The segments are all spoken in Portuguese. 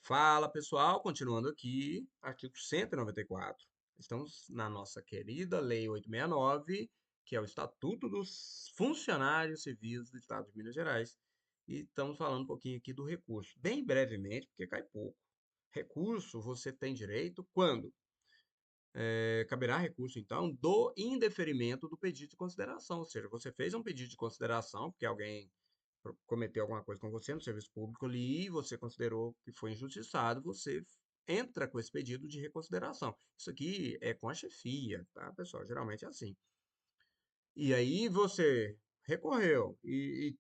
Fala pessoal, continuando aqui, artigo 194. Estamos na nossa querida Lei 869, que é o Estatuto dos Funcionários Civis do Estado de Minas Gerais. E estamos falando um pouquinho aqui do recurso, bem brevemente, porque cai pouco. Recurso você tem direito quando? Caberá recurso, então, do indeferimento do pedido de consideração. Ou seja, você fez um pedido de consideração, porque alguém cometeu alguma coisa com você no serviço público ali, e você considerou que foi injustiçado, você entra com esse pedido de reconsideração. Isso aqui é com a chefia, tá, pessoal? Geralmente é assim. E aí você recorreu e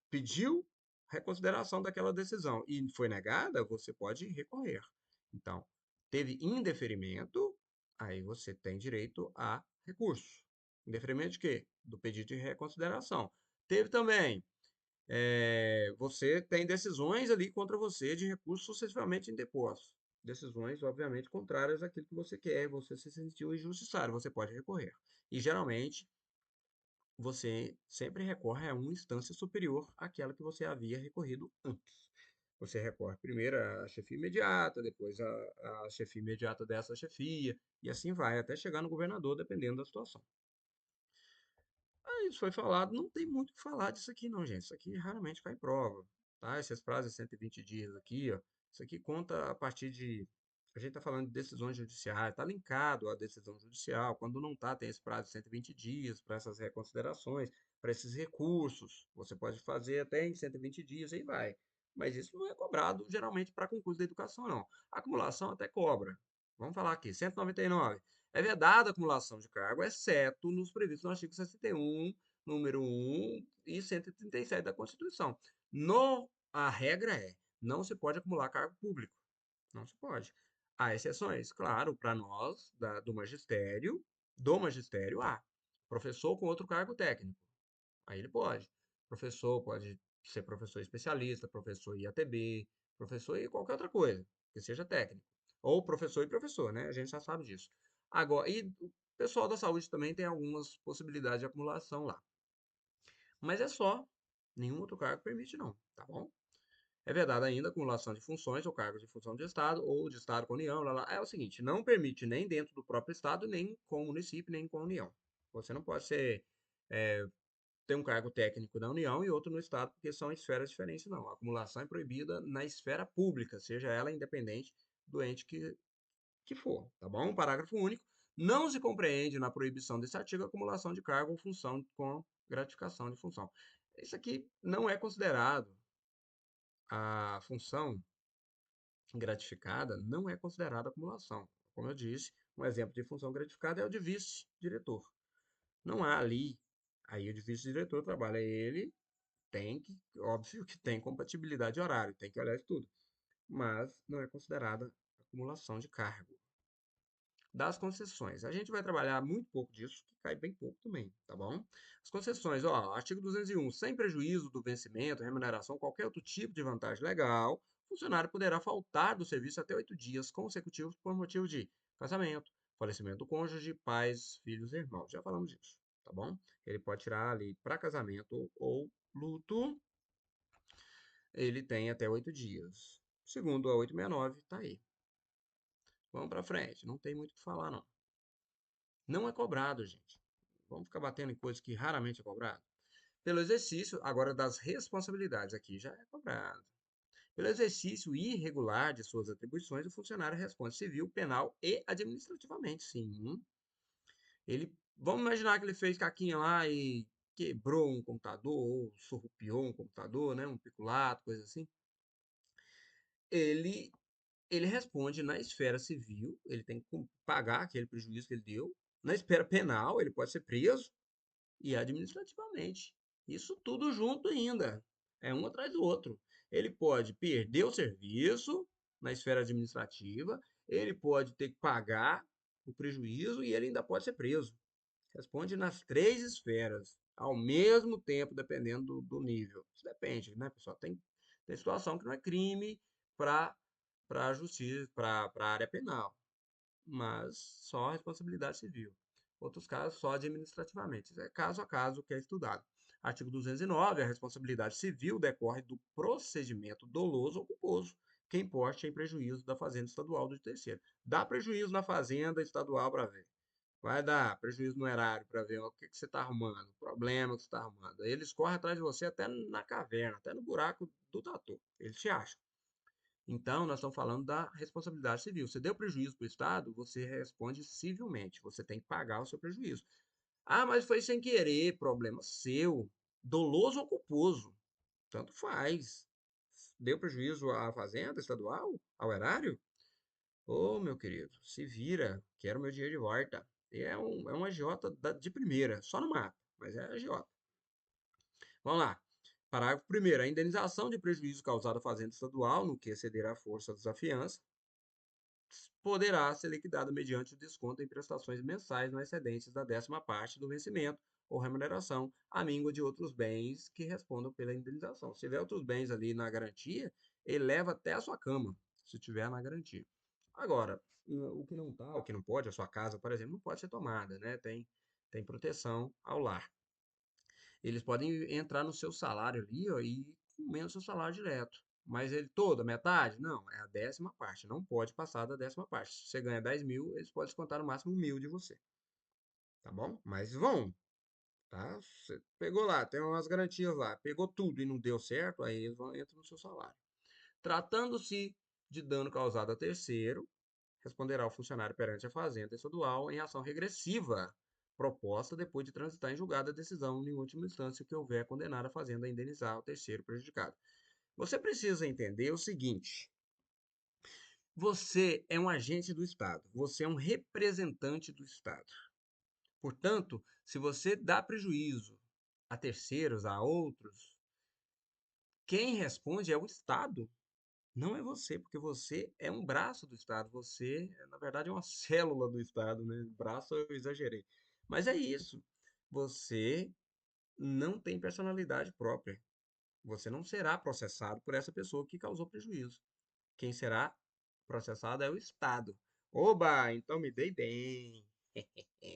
pediu reconsideração daquela decisão e foi negada, você pode recorrer. Então, teve indeferimento, aí você tem direito a recurso. Indeferimento de quê? Do pedido de reconsideração. Teve também você tem decisões ali contra você de recursos sucessivamente indepósitos. Decisões, obviamente, contrárias àquilo que você quer, você se sentiu injustiçado, você pode recorrer. E geralmente você sempre recorre a uma instância superior àquela que você havia recorrido antes. Você recorre primeiro à chefia imediata, depois à chefia imediata dessa chefia, e assim vai, até chegar no governador, dependendo da situação. Isso foi falado, não tem muito o que falar disso aqui não, gente. Isso aqui raramente cai em prova, tá? Esses prazos de 120 dias aqui, ó, isso aqui conta a partir de... A gente está falando de decisões judiciais, está linkado à decisão judicial. Quando não está, tem esse prazo de 120 dias para essas reconsiderações, para esses recursos. Você pode fazer até em 120 dias e vai. Mas isso não é cobrado geralmente para concurso da educação, não. A acumulação até cobra. Vamos falar aqui, 199. É vedada a acumulação de cargo, exceto nos previstos no artigo 61, número 1 e 137 da Constituição. A regra é, não se pode acumular cargo público. Não se pode. Há exceções, claro, para nós, do magistério há. Professor com outro cargo técnico. Aí ele pode. Professor pode ser professor especialista, professor IATB, professor e qualquer outra coisa, que seja técnico. Ou professor e professor, né? A gente já sabe disso. Agora, e o pessoal da saúde também tem algumas possibilidades de acumulação lá. Mas é só, nenhum outro cargo permite não, tá bom? É vedada ainda a acumulação de funções ou cargos de função de Estado ou de Estado com União. Lá, lá. É o seguinte, não permite nem dentro do próprio Estado, nem com o município, nem com a União. Você não pode ser é, ter um cargo técnico na União e outro no Estado, porque são esferas diferentes, não. A acumulação é proibida na esfera pública, seja ela independente do ente que for, tá bom? Parágrafo único. Não se compreende na proibição desse artigo a acumulação de cargo ou função com gratificação de função. Isso aqui não é considerado a função gratificada, não é considerada acumulação. Como eu disse, um exemplo de função gratificada é o de vice-diretor. Não há ali, aí o de vice-diretor trabalha ele tem que, óbvio que tem compatibilidade de horário, tem que olhar isso tudo, mas não é considerada acumulação de cargo. Das concessões, a gente vai trabalhar muito pouco disso, que cai bem pouco também, tá bom? As concessões, ó, artigo 201, sem prejuízo do vencimento, remuneração, qualquer outro tipo de vantagem legal, o funcionário poderá faltar do serviço até 8 dias consecutivos por motivo de casamento, falecimento do cônjuge, pais, filhos e irmãos. Já falamos disso, tá bom? Ele pode tirar ali para casamento ou luto, ele tem até 8 dias. Segundo a 869, tá aí. Vamos para frente, não tem muito o que falar, não. Não é cobrado, gente. Vamos ficar batendo em coisas que raramente é cobrado. Pelo exercício, agora das responsabilidades, aqui já é cobrado. Pelo exercício irregular de suas atribuições, o funcionário responde civil, penal e administrativamente, sim. Vamos imaginar que ele fez caquinha lá e quebrou um computador, ou surrupiou um computador, né, um piculato, coisa assim. Ele ele responde na esfera civil, ele tem que pagar aquele prejuízo que ele deu. Na esfera penal, ele pode ser preso e administrativamente. Isso tudo junto ainda. É um atrás do outro. Ele pode perder o serviço na esfera administrativa, ele pode ter que pagar o prejuízo e ele ainda pode ser preso. Responde nas três esferas, ao mesmo tempo, dependendo do nível. Isso depende, né, pessoal? Tem situação que não é crime para a justiça, para a área penal, mas só responsabilidade civil. Outros casos só administrativamente. Isso é caso a caso que é estudado. Artigo 209, a responsabilidade civil decorre do procedimento doloso ou culposo, que importe em prejuízo da fazenda estadual do terceiro. Dá prejuízo na fazenda estadual para ver. Vai dar prejuízo no erário para ver o que você está arrumando, o problema que você está arrumando. Aí eles correm atrás de você até na caverna, até no buraco do tatu. Eles te acham. Então, nós estamos falando da responsabilidade civil. Você deu prejuízo para o Estado, você responde civilmente. Você tem que pagar o seu prejuízo. Ah, mas foi sem querer, problema seu. Doloso ou culposo. Tanto faz. Deu prejuízo à fazenda estadual? Ao erário? Ô, meu querido, se vira. Quero meu dinheiro de volta. E é um agiota de primeira, só no mapa, mas é agiota. Vamos lá. Parágrafo 1º. A indenização de prejuízo causado à fazenda estadual, no que exceder a força da fiança, poderá ser liquidada mediante o desconto em prestações mensais não excedentes da 10ª parte do vencimento ou remuneração, à míngua de outros bens que respondam pela indenização. Se tiver outros bens ali na garantia, ele leva até a sua cama, se tiver na garantia. Agora, o que não tá, o que não pode, a sua casa, por exemplo, não pode ser tomada, né? Tem proteção ao lar. Eles podem entrar no seu salário ali, ó, e comer o seu salário direto. Mas ele toda, metade? Não, é a 10ª parte. Não pode passar da 10ª parte. Se você ganha 10 mil, eles podem descontar no máximo 1.000 de você. Tá bom? Mas vão, tá? Você pegou lá, tem umas garantias lá, pegou tudo e não deu certo, aí eles vão entrar no seu salário. Tratando-se de dano causado a terceiro, responderá o funcionário perante a Fazenda Estadual em ação regressiva, proposta depois de transitar em julgado a decisão, em última instância, que houver condenar a Fazenda a indenizar o terceiro prejudicado. Você precisa entender o seguinte: você é um agente do Estado, você é um representante do Estado. Portanto, se você dá prejuízo a terceiros, a outros, quem responde é o Estado. Não é você, porque você é um braço do Estado. Você, na verdade, é uma célula do Estado, né? Braço eu exagerei. Mas é isso. Você não tem personalidade própria. Você não será processado por essa pessoa que causou prejuízo. Quem será processado é o Estado. Oba, então me dei bem.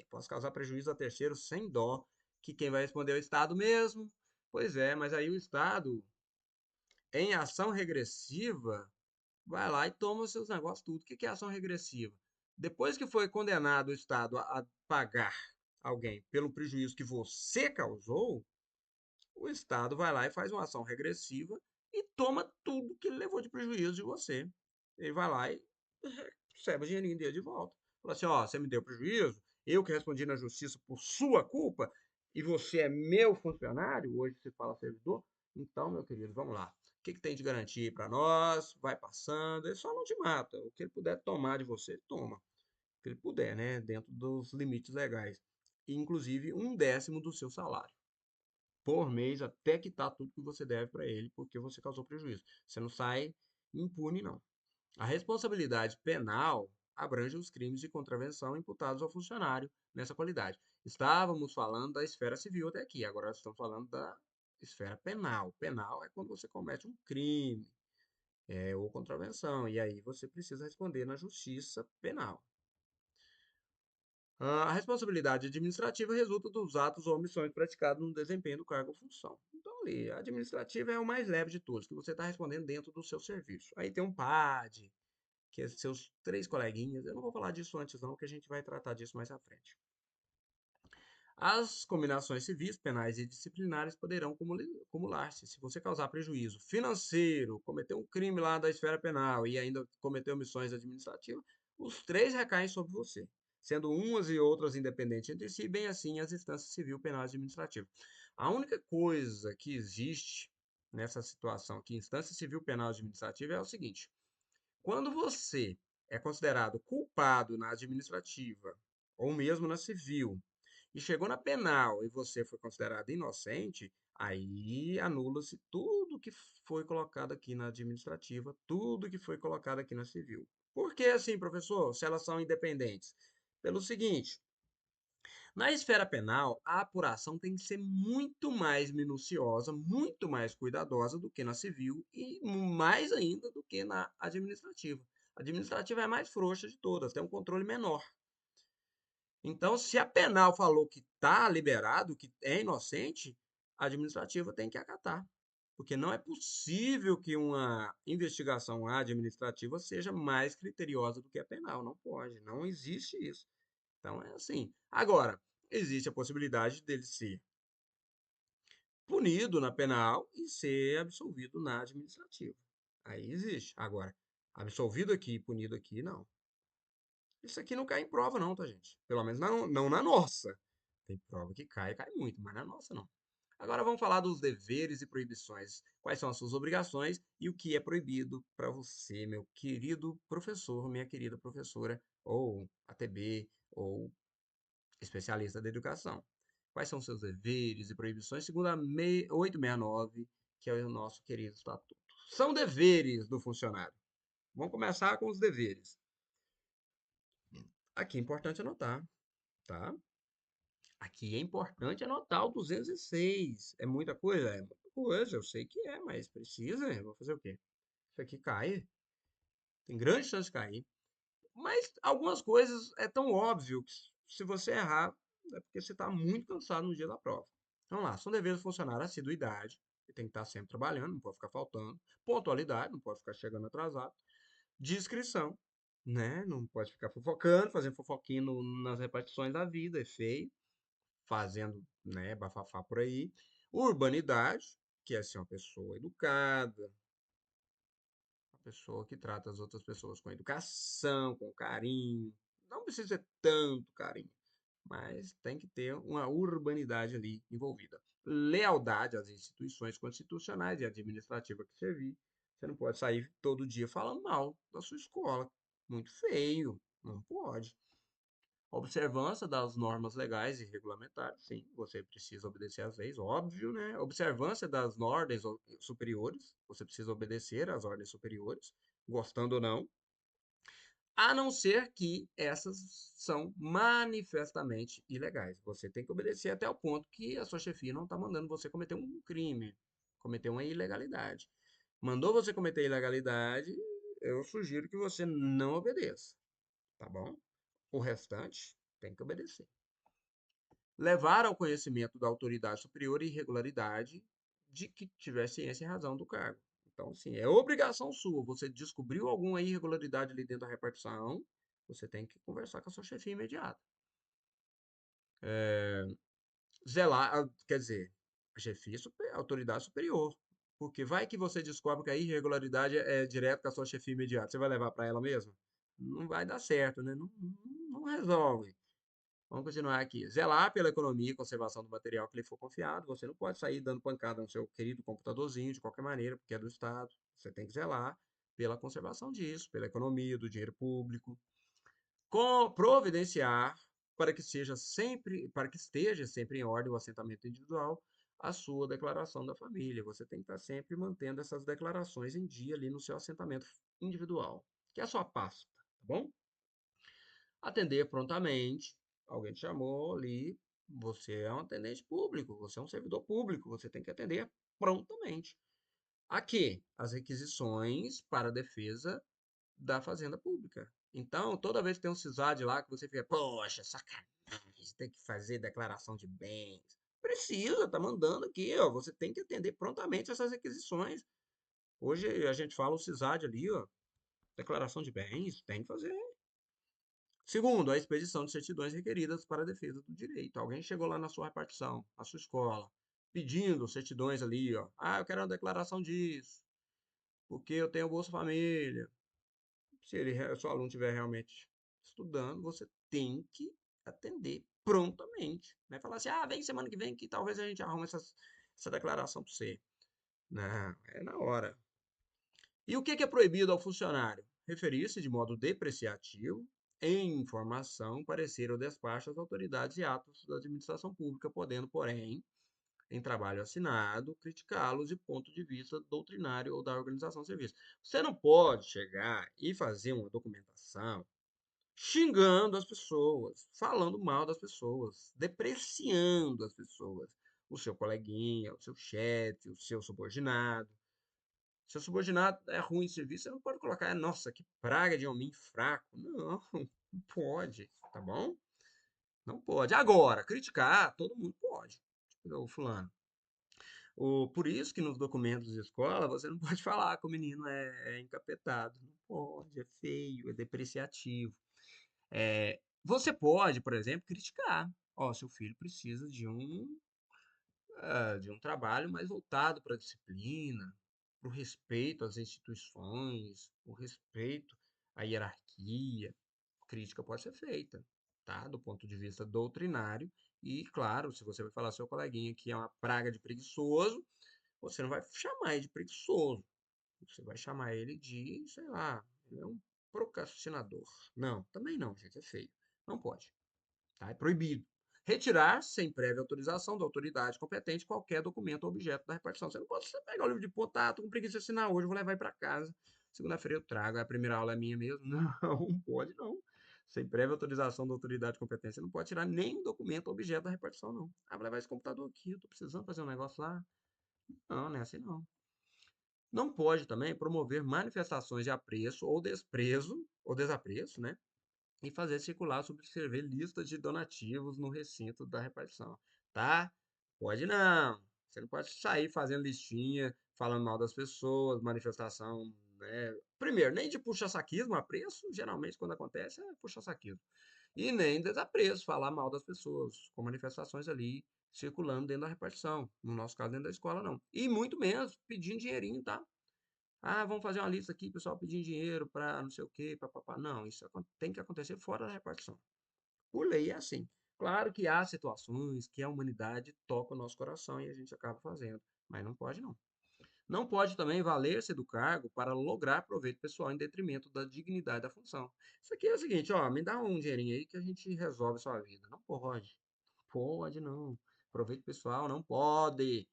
Posso causar prejuízo a terceiros sem dó. Que quem vai responder é o Estado mesmo? Pois é, mas aí o Estado, em ação regressiva, vai lá e toma os seus negócios tudo. O que é ação regressiva? Depois que foi condenado o Estado a pagar alguém pelo prejuízo que você causou, o Estado vai lá e faz uma ação regressiva e toma tudo que ele levou de prejuízo de você. Ele vai lá e recebe o dinheirinho dele de volta. Fala assim, ó, você me deu prejuízo, eu que respondi na justiça por sua culpa, e você é meu funcionário, hoje você fala servidor, então, meu querido, vamos lá. O que tem de garantia para nós? Vai passando, ele só não te mata. O que ele puder tomar de você, ele toma. O que ele puder, né? Dentro dos limites legais. Inclusive 1/10 do seu salário por mês até quitar tudo que você deve para ele, porque você causou prejuízo. Você não sai impune, não. A responsabilidade penal abrange os crimes de contravenção imputados ao funcionário nessa qualidade. Estávamos falando da esfera civil até aqui, agora nós estamos falando da esfera penal. Penal é quando você comete um crime, ou contravenção, e aí você precisa responder na justiça penal. A responsabilidade administrativa resulta dos atos ou omissões praticados no desempenho do cargo ou função. Então, ali, a administrativa é o mais leve de todos, que você está respondendo dentro do seu serviço. Aí tem um PAD, que é seus 3 coleguinhas. Eu não vou falar disso antes, não, que a gente vai tratar disso mais à frente. As combinações civis, penais e disciplinares poderão acumular-se. Se você causar prejuízo financeiro, cometer um crime lá da esfera penal e ainda cometer omissões administrativas, os 3 recaem sobre você, sendo umas e outras independentes entre si, bem assim as instâncias civil, penal e administrativa. A única coisa que existe nessa situação aqui, instância civil, penal e administrativa, é o seguinte: quando você é considerado culpado na administrativa ou mesmo na civil e chegou na penal e você foi considerado inocente, aí anula-se tudo que foi colocado aqui na administrativa, tudo que foi colocado aqui na civil. Por que assim, professor, se elas são independentes? Pelo seguinte, na esfera penal, a apuração tem que ser muito mais minuciosa, muito mais cuidadosa do que na civil e mais ainda do que na administrativa. A administrativa é a mais frouxa de todas, tem um controle menor. Então, se a penal falou que está liberado, que é inocente, a administrativa tem que acatar, Porque não é possível que uma investigação administrativa seja mais criteriosa do que a penal. Não pode, não existe isso. Então é assim. Agora, existe a possibilidade dele ser punido na penal e ser absolvido na administrativa. Aí existe. Agora, absolvido aqui e punido aqui, não. Isso aqui não cai em prova, não, tá, gente? Pelo menos não na nossa. Tem prova que cai, cai muito, mas na nossa não. Agora vamos falar dos deveres e proibições. Quais são as suas obrigações e o que é proibido para você, meu querido professor, minha querida professora, ou ATB, ou especialista da educação. Quais são os seus deveres e proibições, segundo a 869, que é o nosso querido estatuto? São deveres do funcionário. Vamos começar com os deveres. Aqui é importante anotar, tá? Aqui é importante anotar o 206. É muita coisa? É muita coisa, eu sei que é, mas precisa, eu vou fazer o quê? Isso aqui cai, tem grande chance de cair. Mas algumas coisas é tão óbvio que se você errar, é porque você está muito cansado no dia da prova. Vamos lá, são deveres do funcionário assiduidade, que tem que estar sempre trabalhando, não pode ficar faltando. Pontualidade, não pode ficar chegando atrasado. Discrição, né? Não pode ficar fofocando, fazendo fofoquinho nas repartições da vida, é feio. Fazendo, né, bafafá por aí. Urbanidade, que é ser uma pessoa educada, uma pessoa que trata as outras pessoas com educação, com carinho. Não precisa ser tanto carinho, mas tem que ter uma urbanidade ali envolvida. Lealdade às instituições constitucionais e administrativas que servir. Você não pode sair todo dia falando mal da sua escola. Muito feio. Não pode. Observância das normas legais e regulamentares, sim, você precisa obedecer às leis, óbvio, né? Observância das ordens superiores, você precisa obedecer às ordens superiores, gostando ou não, a não ser que essas são manifestamente ilegais. Você tem que obedecer até o ponto que a sua chefia não está mandando você cometer um crime, cometer uma ilegalidade. Mandou você cometer ilegalidade, eu sugiro que você não obedeça, tá bom? O restante tem que obedecer. Levar ao conhecimento da autoridade superior a irregularidade de que tiver ciência e razão do cargo. Então, sim, é obrigação sua. Você descobriu alguma irregularidade ali dentro da repartição, você tem que conversar com a sua chefia imediata. Zelar, quer dizer, a chefia, a autoridade superior. Porque vai que você descobre que a irregularidade é direto com a sua chefia imediata. Você vai levar para ela mesmo? Não vai dar certo, né? Não resolve. Vamos continuar aqui. Zelar pela economia e conservação do material que lhe for confiado. Você não pode sair dando pancada no seu querido computadorzinho de qualquer maneira, porque é do Estado. Você tem que zelar pela conservação disso, pela economia, do dinheiro público. Providenciar para que esteja sempre em ordem o assentamento individual, a sua declaração da família. Você tem que estar sempre mantendo essas declarações em dia ali no seu assentamento individual, que é a sua pasta, tá bom? Atender prontamente. Alguém te chamou ali, você é um atendente público, você é um servidor público, você tem que atender prontamente. Aqui, as requisições para a defesa da fazenda pública. Então, toda vez que tem um CISAD lá que você fica, poxa, sacanagem, tem que fazer declaração de bens. Precisa, tá mandando aqui, ó. Você tem que atender prontamente essas requisições. Hoje a gente fala o CISAD ali, ó. Declaração de bens, tem que fazer. Segundo, a expedição de certidões requeridas para a defesa do direito. Alguém chegou lá na sua repartição, na sua escola, pedindo certidões ali, ó. Ah, eu quero uma declaração disso, porque eu tenho Bolsa Família. Se o seu aluno estiver realmente estudando, você tem que atender prontamente. Não é falar assim, ah, vem semana que vem que talvez a gente arrume essa declaração para você. Não, é na hora. E o que é proibido ao funcionário? Referir-se de modo depreciativo em informação, parecer ou despacho às autoridades e atos da administração pública, podendo, porém, em trabalho assinado, criticá-los de ponto de vista doutrinário ou da organização do serviço. Você não pode chegar e fazer uma documentação xingando as pessoas, falando mal das pessoas, depreciando as pessoas, o seu coleguinha, o seu chefe, o seu subordinado. Seu subordinado é ruim em serviço, você não pode colocar, nossa, que praga de homem fraco. Não, não pode, tá bom? Não pode. Agora, criticar, todo mundo pode. Tipo, o fulano. Por isso que nos documentos de escola você não pode falar que o menino é encapetado. Não pode, é feio, é depreciativo. Você pode, por exemplo, criticar. Ó, seu filho precisa de um trabalho mais voltado para a disciplina, para o respeito às instituições, o respeito à hierarquia. Crítica pode ser feita, tá? Do ponto de vista doutrinário. E, claro, se você vai falar ao seu coleguinha que é uma praga de preguiçoso, você não vai chamar ele de preguiçoso. Você vai chamar ele de, sei lá, ele é um procrastinador. Não, também não, gente, é feio. Não pode. Tá? É proibido. Retirar, sem prévia autorização da autoridade competente, qualquer documento ou objeto da repartição. Você não pode pegar o livro de pô, tá, tô com preguiça de assinar hoje, vou levar para casa. Segunda-feira eu trago, a primeira aula é minha mesmo. Não, pode não. Sem prévia autorização da autoridade competente, você não pode tirar nenhum documento ou objeto da repartição, não. Ah, vou levar esse computador aqui, eu tô precisando fazer um negócio lá. Não, não é assim não. Não pode também promover manifestações de apreço ou desprezo, ou desapreço, né? E fazer circular, subscrever listas de donativos no recinto da repartição, tá? Pode não. Você não pode sair fazendo listinha, falando mal das pessoas, manifestação, né? Primeiro, nem de puxa-saquismo a preço, geralmente quando acontece é puxa-saquismo. E nem desapreço, falar mal das pessoas, com manifestações ali circulando dentro da repartição. No nosso caso, dentro da escola, não. E muito menos pedindo dinheirinho, tá? Ah, vamos fazer uma lista aqui, pessoal pedindo dinheiro para não sei o quê, papapá. Não, isso tem que acontecer fora da repartição. Por lei é assim. Claro que há situações que a humanidade toca o nosso coração e a gente acaba fazendo, mas não pode não. Não pode também valer-se do cargo para lograr proveito pessoal em detrimento da dignidade da função. Isso aqui é o seguinte, ó, me dá um dinheirinho aí que a gente resolve a sua vida. Não pode. Pode não. Proveito pessoal não pode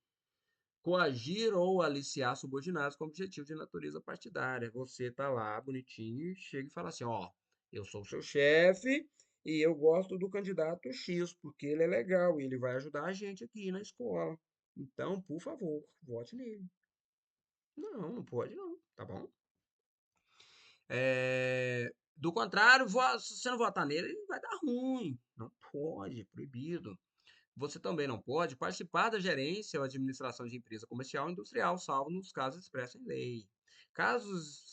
coagir ou aliciar subordinados com objetivo de natureza partidária. Você tá lá bonitinho e chega e fala assim, ó, eu sou o seu chefe e eu gosto do candidato X porque ele é legal e ele vai ajudar a gente aqui na escola. Então, por favor, vote nele. Não, não pode não, tá bom? Do contrário, se você não votar nele, vai dar ruim. Não pode, proibido. Você também não pode participar da gerência ou administração de empresa comercial ou industrial, salvo nos casos expressos em lei.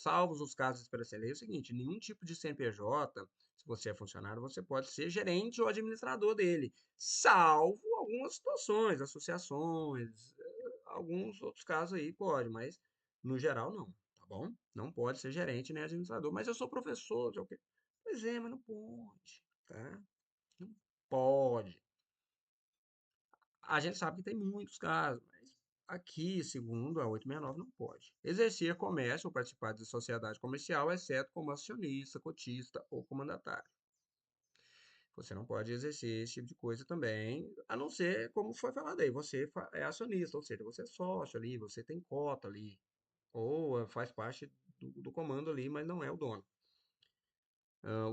Salvos os casos expressos em lei, é o seguinte: nenhum tipo de CNPJ, se você é funcionário, você pode ser gerente ou administrador dele, salvo algumas situações, associações, alguns outros casos aí pode, mas no geral não, tá bom? Não pode ser gerente nem administrador. Mas eu sou professor, sei o quê. Pois é, mas não pode, tá? Não pode. A gente sabe que tem muitos casos, mas aqui, segundo a 869, não pode. Exercer comércio ou participar de sociedade comercial, exceto como acionista, cotista ou comandatário. Você não pode exercer esse tipo de coisa também, a não ser, como foi falado aí, você é acionista, ou seja, você é sócio ali, você tem cota ali, ou faz parte do comando ali, mas não é o dono.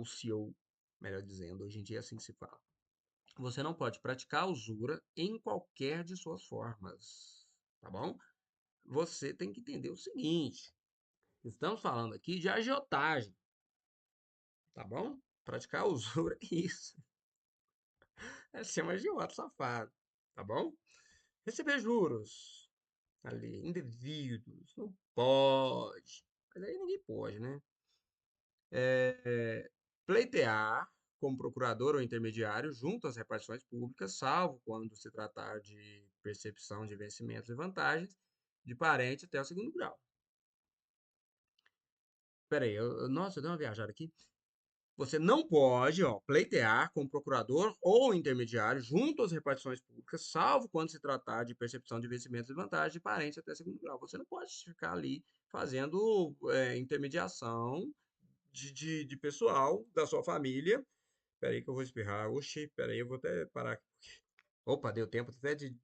O CEO, melhor dizendo, hoje em dia é assim que se fala. Você não pode praticar usura em qualquer de suas formas, tá bom? Você tem que entender o seguinte: estamos falando aqui de agiotagem, tá bom? Praticar usura é isso. É ser um agiota safado, tá bom? Receber juros ali, indevidos, não pode. Mas aí ninguém pode, né? Pleitear como procurador ou intermediário junto às repartições públicas, salvo quando se tratar de percepção de vencimentos e vantagens de parente até o segundo grau. Peraí, nossa, eu dei uma viajada aqui. Você não pode, ó, pleitear como procurador ou intermediário junto às repartições públicas, salvo quando se tratar de percepção de vencimentos e vantagens de parente até segundo grau. Você não pode ficar ali fazendo intermediação de pessoal da sua família. Peraí que eu vou espirrar. Oxi, peraí, eu vou até parar aqui. Opa, deu tempo até de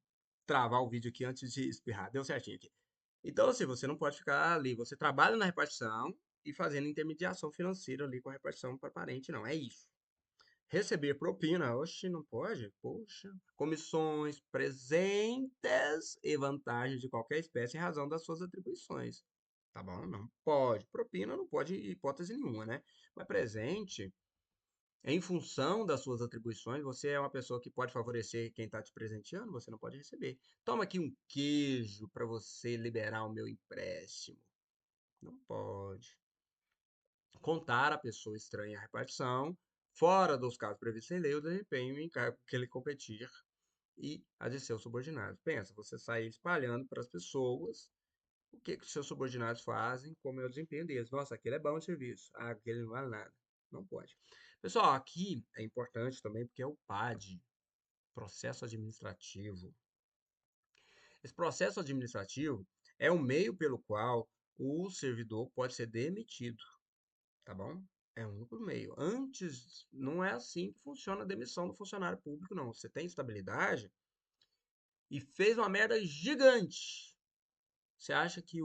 travar o vídeo aqui antes de espirrar. Deu certinho aqui. Então, assim, você não pode ficar ali. Você trabalha na repartição e fazendo intermediação financeira ali com a repartição para parente, não. É isso. Receber propina, oxe, não pode? Poxa. Comissões, presentes e vantagens de qualquer espécie em razão das suas atribuições. Tá bom? Não pode. Propina não pode, hipótese nenhuma, né? Mas presente. Em função das suas atribuições, você é uma pessoa que pode favorecer quem está te presenteando, você não pode receber. Toma aqui um queijo para você liberar o meu empréstimo. Não pode. Contar a pessoa estranha a repartição, fora dos casos previstos em lei, o desempenho em cargo que ele competir e a de seus subordinados. Pensa, você sair espalhando para as pessoas o que os seus subordinados fazem, como é o desempenho deles. Nossa, aquele é bom de serviço. Ah, aquele não vale nada. Não pode. Pessoal, aqui é importante também porque é o PAD, processo administrativo. Esse processo administrativo é o meio pelo qual o servidor pode ser demitido, tá bom? É o único meio. Antes, não é assim que funciona a demissão do funcionário público, não. Você tem estabilidade e fez uma merda gigante. Você acha que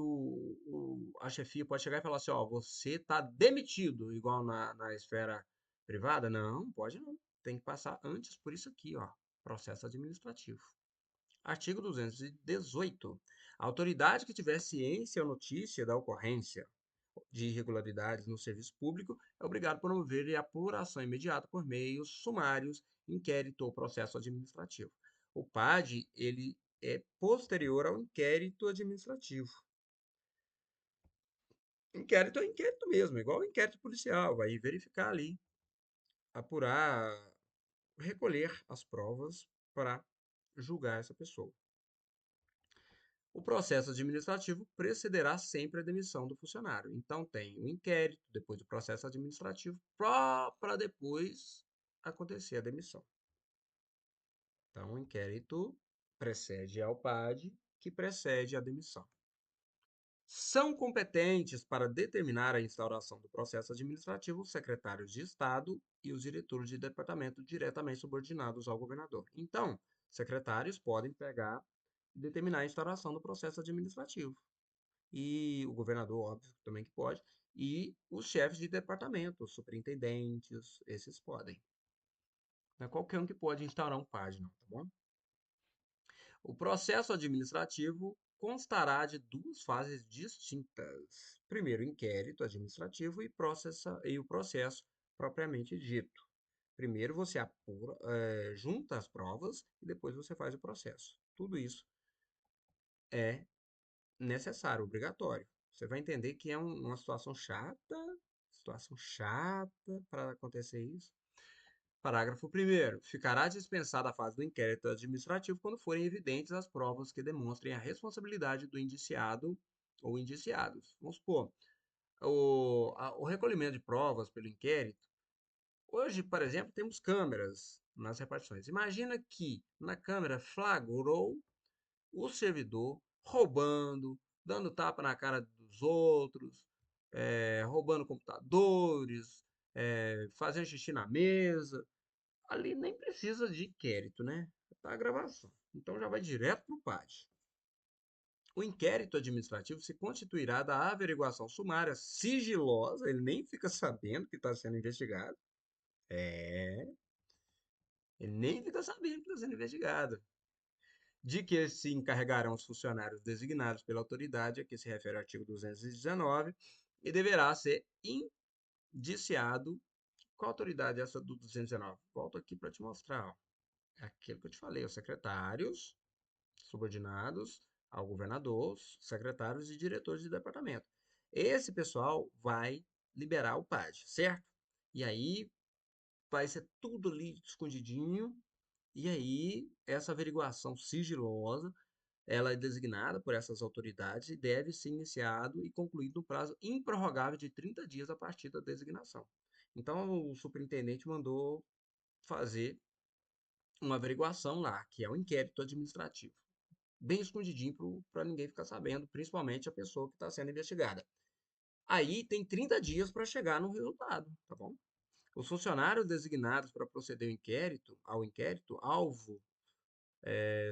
a chefia pode chegar e falar assim, ó, você tá demitido, igual na esfera privada? Não, pode não. Tem que passar antes por isso aqui, ó, processo administrativo. Artigo 218. A autoridade que tiver ciência ou notícia da ocorrência de irregularidades no serviço público é obrigado a promover a apuração imediata por meios sumários, inquérito ou processo administrativo. O PAD, ele é posterior ao inquérito administrativo. Inquérito é inquérito mesmo, igual o inquérito policial, vai verificar ali, apurar, recolher as provas para julgar essa pessoa. O processo administrativo precederá sempre a demissão do funcionário. Então, tem o inquérito, depois o processo administrativo, para depois acontecer a demissão. Então, o inquérito precede ao PAD, que precede a demissão. São competentes para determinar a instauração do processo administrativo os secretários de Estado e os diretores de departamento diretamente subordinados ao governador. Então, secretários podem pegar e determinar a instauração do processo administrativo. E o governador, óbvio, também que pode, e os chefes de departamento, os superintendentes, esses podem. Não é qualquer um que pode instaurar um PAD, não, tá bom? O processo administrativo constará de duas fases distintas. Primeiro, o inquérito administrativo e o processo propriamente dito. Primeiro você apura, junta as provas e depois você faz o processo. Tudo isso é necessário, obrigatório. Você vai entender que é uma situação chata para acontecer isso. Parágrafo 1º. Ficará dispensada a fase do inquérito administrativo quando forem evidentes as provas que demonstrem a responsabilidade do indiciado ou indiciados. Vamos supor, o recolhimento de provas pelo inquérito. Hoje, por exemplo, temos câmeras nas repartições. Imagina que na câmera flagrou o servidor roubando, dando tapa na cara dos outros, roubando computadores, fazendo xixi na mesa. Ali nem precisa de inquérito, né? Tá a gravação. Então já vai direto para o PAD. O inquérito administrativo se constituirá da averiguação sumária sigilosa, ele nem fica sabendo que está sendo investigado. É, ele nem fica sabendo que está sendo investigado. De que se encarregarão os funcionários designados pela autoridade a que se refere o artigo 219 e deverá ser indiciado. Qual autoridade é essa do 219? Volto aqui para te mostrar. Ó. É aquilo que eu te falei, os secretários subordinados ao governador, secretários e diretores de departamento. Esse pessoal vai liberar o PAD, certo? E aí vai ser tudo ali escondidinho. E aí essa averiguação sigilosa, ela é designada por essas autoridades e deve ser iniciado e concluído no prazo improrrogável de 30 dias a partir da designação. Então o superintendente mandou fazer uma averiguação lá, que é um inquérito administrativo. Bem escondidinho para ninguém ficar sabendo, principalmente a pessoa que está sendo investigada. Aí tem 30 dias para chegar no resultado, tá bom? Os funcionários designados para proceder ao inquérito,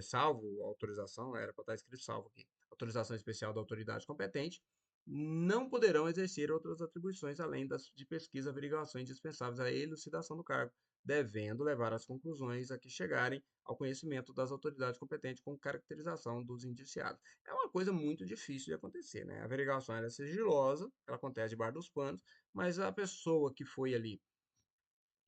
salvo autorização, era para estar escrito salvo aqui, autorização especial da autoridade competente, não poderão exercer outras atribuições além das de pesquisa e averiguação indispensáveis à elucidação do cargo, devendo levar as conclusões a que chegarem ao conhecimento das autoridades competentes com caracterização dos indiciados. É uma coisa muito difícil de acontecer, né? A averiguação é sigilosa, ela acontece debaixo dos panos, mas a pessoa que foi ali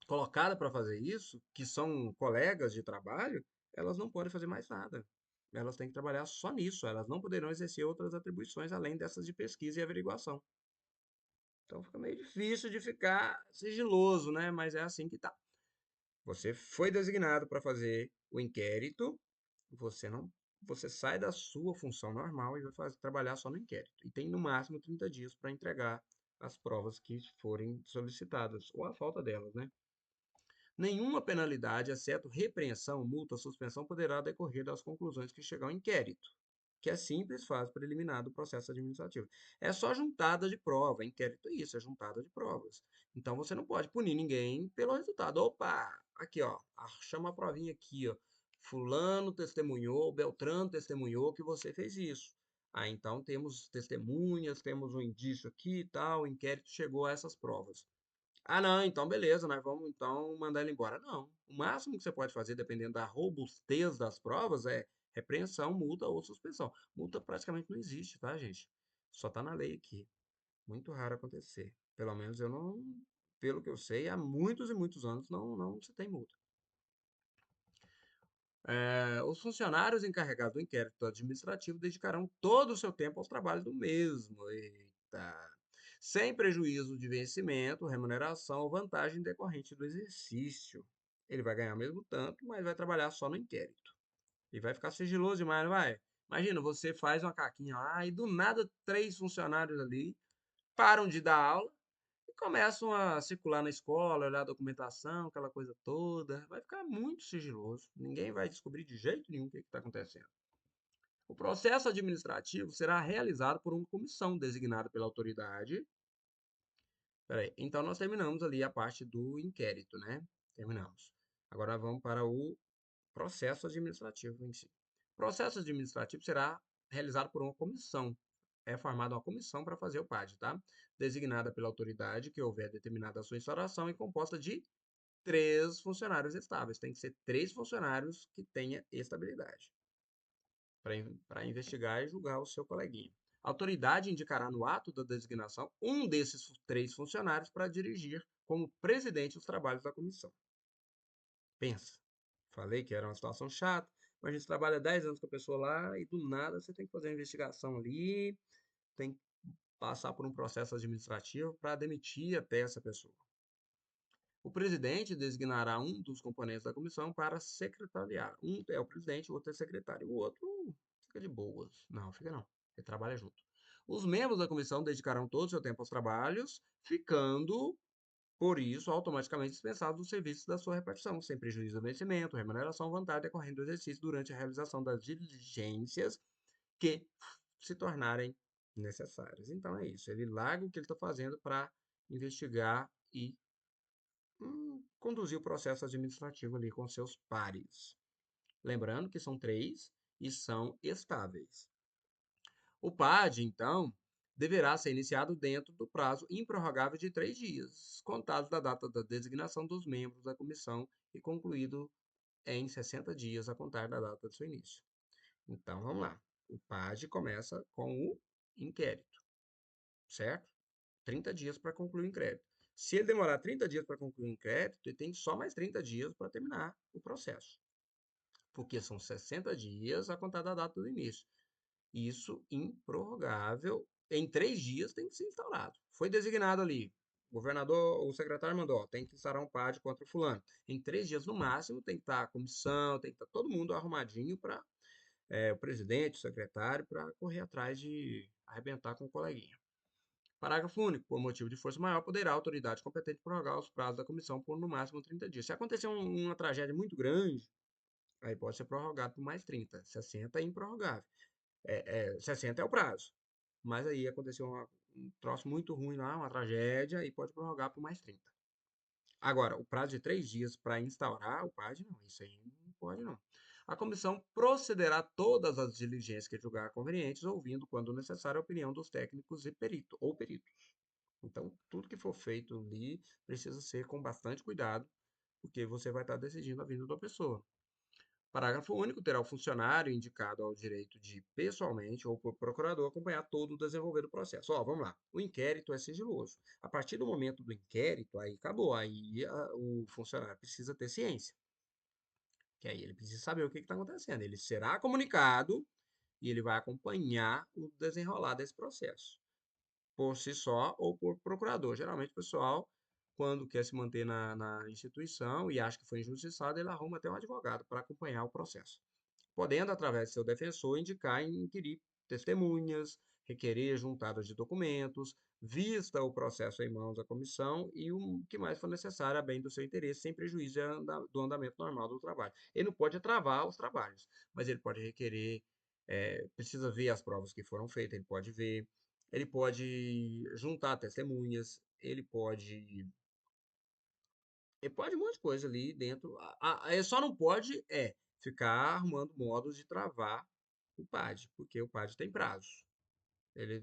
colocada para fazer isso, que são colegas de trabalho, elas não podem fazer mais nada. Elas têm que trabalhar só nisso, elas não poderão exercer outras atribuições além dessas de pesquisa e averiguação. Então fica meio difícil de ficar sigiloso, né? Mas é assim que tá. Você foi designado para fazer o inquérito, você não, você sai da sua função normal e vai trabalhar só no inquérito. E tem no máximo 30 dias para entregar as provas que forem solicitadas, ou a falta delas, né? Nenhuma penalidade, exceto repreensão, multa, suspensão, poderá decorrer das conclusões que chegar ao inquérito, que é simples, fase preliminar do processo administrativo. É só juntada de prova. Inquérito é isso, é juntada de provas. Então você não pode punir ninguém pelo resultado. Opa, aqui ó, chama a provinha aqui, ó. Fulano testemunhou, Beltrano testemunhou que você fez isso. Ah, então temos testemunhas, temos um indício aqui e tal, o inquérito chegou a essas provas. Ah, não, então beleza, nós vamos então mandar ele embora. Não. O máximo que você pode fazer, dependendo da robustez das provas, é repreensão, multa ou suspensão. Multa praticamente não existe, tá, gente? Só tá na lei aqui. Muito raro acontecer. Pelo menos eu não, pelo que eu sei, há muitos e muitos anos não se tem multa. Os funcionários encarregados do inquérito administrativo dedicarão todo o seu tempo aos trabalhos do mesmo. Eita. Sem prejuízo de vencimento, remuneração ou vantagem decorrente do exercício. Ele vai ganhar mesmo tanto, mas vai trabalhar só no inquérito. E vai ficar sigiloso demais, não vai? Imagina, você faz uma caquinha lá e do nada três funcionários ali param de dar aula e começam a circular na escola, olhar a documentação, aquela coisa toda. Vai ficar muito sigiloso. Ninguém vai descobrir de jeito nenhum o que está acontecendo. O processo administrativo será realizado por uma comissão designada pela autoridade. Peraí, então nós terminamos ali a parte do inquérito, né? Terminamos. Agora vamos para o processo administrativo em si. O processo administrativo será realizado por uma comissão. É formada uma comissão para fazer o PAD, tá? Designada pela autoridade que houver determinada a sua instauração e composta de três funcionários estáveis. Tem que ser três funcionários que tenha estabilidade para investigar e julgar o seu coleguinha. A autoridade indicará no ato da designação um desses três funcionários para dirigir como presidente os trabalhos da comissão. Pensa, falei que era uma situação chata, mas a gente trabalha 10 anos com a pessoa lá e do nada você tem que fazer uma investigação ali, tem que passar por um processo administrativo para demitir até essa pessoa. O presidente designará um dos componentes da comissão para secretariar. Um é o presidente, o outro é secretário. O outro fica de boas. Não, fica não. Ele trabalha junto. Os membros da comissão dedicarão todo o seu tempo aos trabalhos, ficando, por isso, automaticamente dispensados dos serviços da sua repartição, sem prejuízo do vencimento, remuneração ou vantagem decorrendo do exercício durante a realização das diligências que se tornarem necessárias. Então é isso. Ele larga o que ele está fazendo para investigar e conduzir o processo administrativo ali com seus pares. Lembrando que são três e são estáveis. O PAD, então, deverá ser iniciado dentro do prazo improrrogável de 3 dias, contados da data da designação dos membros da comissão e concluído em 60 dias a contar da data de seu início. Então, vamos lá. O PAD começa com o inquérito, certo? 30 dias para concluir o inquérito. Se ele demorar 30 dias para concluir o inquérito, ele tem só mais 30 dias para terminar o processo. Porque são 60 dias a contar da data do início. Isso improrrogável. Em 3 dias tem que ser instaurado. Foi designado ali. O governador, o secretário mandou, ó, tem que instaurar um PAD contra o fulano. Em 3 dias, no máximo, tem que estar a comissão, tem que estar todo mundo arrumadinho para o presidente, o secretário, para correr atrás de arrebentar com o coleguinha. Parágrafo único. Por motivo de força maior, poderá a autoridade competente prorrogar os prazos da comissão por no máximo 30 dias. Se acontecer uma tragédia muito grande, aí pode ser prorrogado por mais 30. 60 é improrrogável. 60 é o prazo. Mas aí aconteceu um troço muito ruim lá, uma tragédia, e pode prorrogar por mais 30. Agora, o prazo de 3 dias para instaurar o PAD, não. Isso aí não pode, não. A comissão procederá a todas as diligências que julgar convenientes, ouvindo, quando necessário, a opinião dos técnicos e perito, ou peritos. Então, tudo que for feito ali precisa ser com bastante cuidado, porque você vai estar decidindo a vida da pessoa. Parágrafo único. Terá o funcionário indicado ao direito de, pessoalmente ou por procurador, acompanhar todo o desenvolver do processo. Ó, vamos lá. O inquérito é sigiloso. A partir do momento do inquérito, aí acabou. Aí o funcionário precisa ter ciência. Que aí ele precisa saber o que está acontecendo. Ele será comunicado e ele vai acompanhar o desenrolar desse processo, por si só ou por procurador. Geralmente o pessoal, quando quer se manter na instituição e acha que foi injustiçado, ele arruma até um advogado para acompanhar o processo, podendo, através de seu defensor, indicar e inquirir testemunhas, requerer juntadas de documentos, vista o processo em mãos da comissão e o que mais for necessário a bem do seu interesse, sem prejuízo do andamento normal do trabalho. Ele não pode travar os trabalhos, mas ele pode requerer, precisa ver as provas que foram feitas, ele pode juntar testemunhas, ele pode um monte de coisa ali dentro. Ele só não pode ficar arrumando modos de travar o PAD, porque o PAD tem prazo. Ele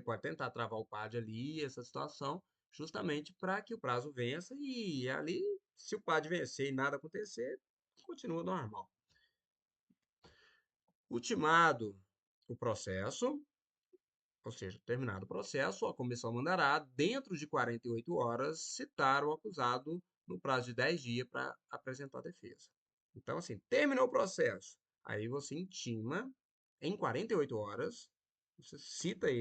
pode tentar travar o PAD ali, essa situação, justamente para que o prazo vença e ali, se o PAD vencer e nada acontecer, continua normal. Ultimado o processo, ou seja, terminado o processo, a comissão mandará, dentro de 48 horas, citar o acusado no prazo de 10 dias para apresentar a defesa. Então, assim, terminou o processo, aí você intima em 48 horas, você citar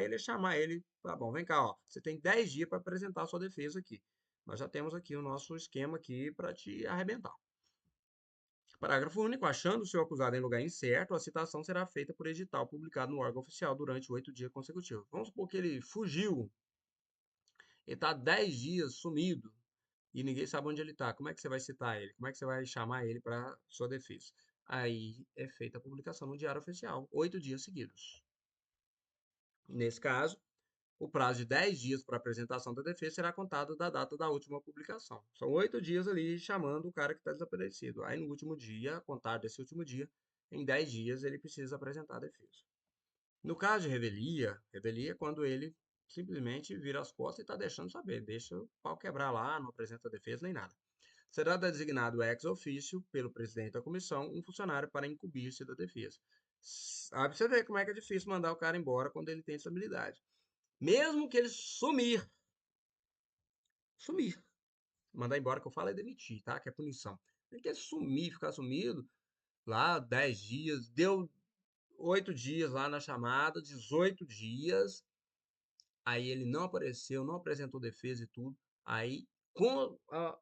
ele é chamar ele, tá bom, vem cá, ó, você tem 10 dias para apresentar a sua defesa aqui. Nós já temos aqui o nosso esquema aqui para te arrebentar. Parágrafo único. Achando o seu acusado em lugar incerto, a citação será feita por edital publicado no órgão oficial durante 8 dias consecutivos. Vamos supor que ele fugiu, ele está 10 dias sumido e ninguém sabe onde ele está. Como é que você vai citar ele? Como é que você vai chamar ele para sua defesa? Aí é feita a publicação no Diário Oficial, 8 dias seguidos. Nesse caso, o prazo de 10 dias para apresentação da defesa será contado da data da última publicação. São 8 dias ali chamando o cara que está desaparecido. Aí no último dia, a contar desse último dia, em 10 dias ele precisa apresentar a defesa. No caso de revelia é quando ele simplesmente vira as costas e está deixando saber, deixa o pau quebrar lá, não apresenta defesa nem nada. Será designado ex officio pelo presidente da comissão um funcionário para incumbir-se da defesa. Pra você ver como é que é difícil mandar o cara embora quando ele tem essa habilidade. Mesmo que ele sumir. Mandar embora que eu falo é demitir, tá? Que é punição. Tem que ele sumir, ficar sumido lá 10 dias, deu 8 dias lá na chamada, 18 dias, aí ele não apareceu, não apresentou defesa e tudo. Aí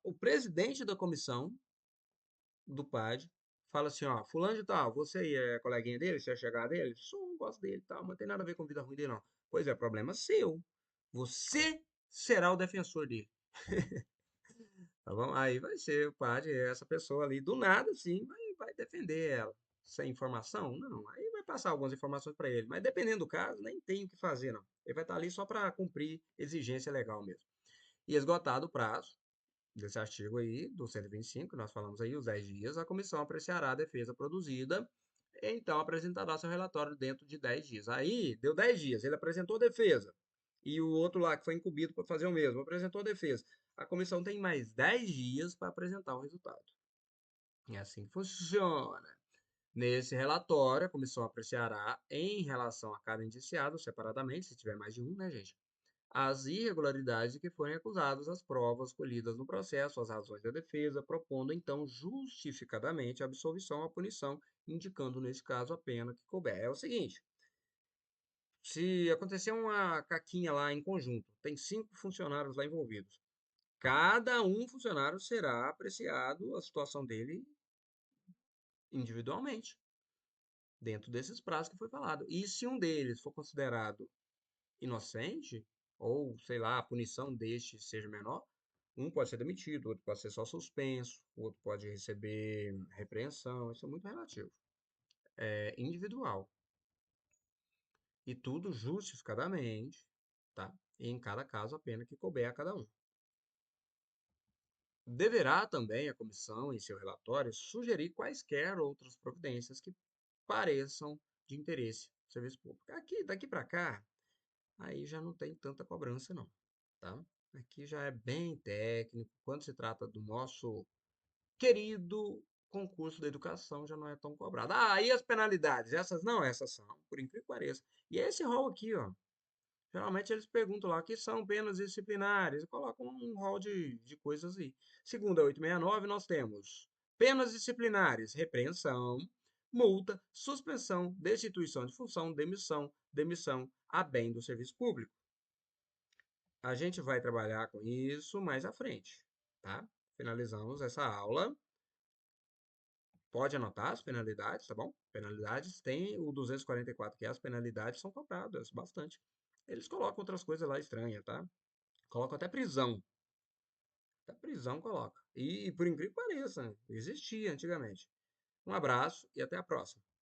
o presidente da comissão do PAD fala assim, ó, fulano de tal, você aí é coleguinha dele, você é chegado dele? Sou, gosto dele, tal, mas não tem nada a ver com vida ruim dele, não. Pois é, problema seu. Você será o defensor dele. Tá bom? Aí vai ser o padre, essa pessoa ali, do nada, assim, vai defender ela. Sem informação? Não. Aí vai passar algumas informações para ele. Mas dependendo do caso, nem tem o que fazer, não. Ele vai estar ali só para cumprir exigência legal mesmo. E esgotado o prazo desse artigo aí, do 125, que nós falamos aí, os 10 dias, a comissão apreciará a defesa produzida, e então apresentará seu relatório dentro de 10 dias. Aí, deu 10 dias, ele apresentou a defesa, e o outro lá, que foi incumbido para fazer o mesmo, apresentou a defesa. A comissão tem mais 10 dias para apresentar o resultado. É assim que funciona. Nesse relatório, a comissão apreciará, em relação a cada indiciado, separadamente, se tiver mais de um, né, gente? As irregularidades de que forem acusados, as provas colhidas no processo, as razões da defesa, propondo então justificadamente a absolvição ou a punição, indicando nesse caso a pena que couber. É o seguinte: se acontecer uma caquinha lá em conjunto, tem 5 funcionários lá envolvidos, cada um funcionário será apreciado a situação dele individualmente, dentro desses prazos que foi falado. E se um deles for considerado inocente, ou sei lá, a punição deste seja menor, um pode ser demitido, outro pode ser só suspenso, outro pode receber repreensão, isso é muito relativo. É individual. E tudo justificadamente, tá? E em cada caso a pena que couber a cada um. Deverá também a comissão, em seu relatório, sugerir quaisquer outras providências que pareçam de interesse do serviço público. Daqui para cá, aí já não tem tanta cobrança, não, tá? Aqui já é bem técnico. Quando se trata do nosso querido concurso da educação já não é tão cobrado. Ah, e as penalidades? Essas não, essas são, por incrível que pareça. E é esse rol aqui, ó. Geralmente eles perguntam lá que são penas disciplinares, e colocam um rol de coisas aí. Segundo a 869, nós temos penas disciplinares, repreensão, multa, suspensão, destituição de função, demissão a bem do serviço público. A gente vai trabalhar com isso mais à frente, tá? Finalizamos essa aula. Pode anotar as penalidades, tá bom? Penalidades tem o 244, que as penalidades são cobradas bastante. Eles colocam outras coisas lá estranhas, tá? Colocam até prisão. Até prisão coloca. E por incrível que pareça, existia antigamente. Um abraço e até a próxima.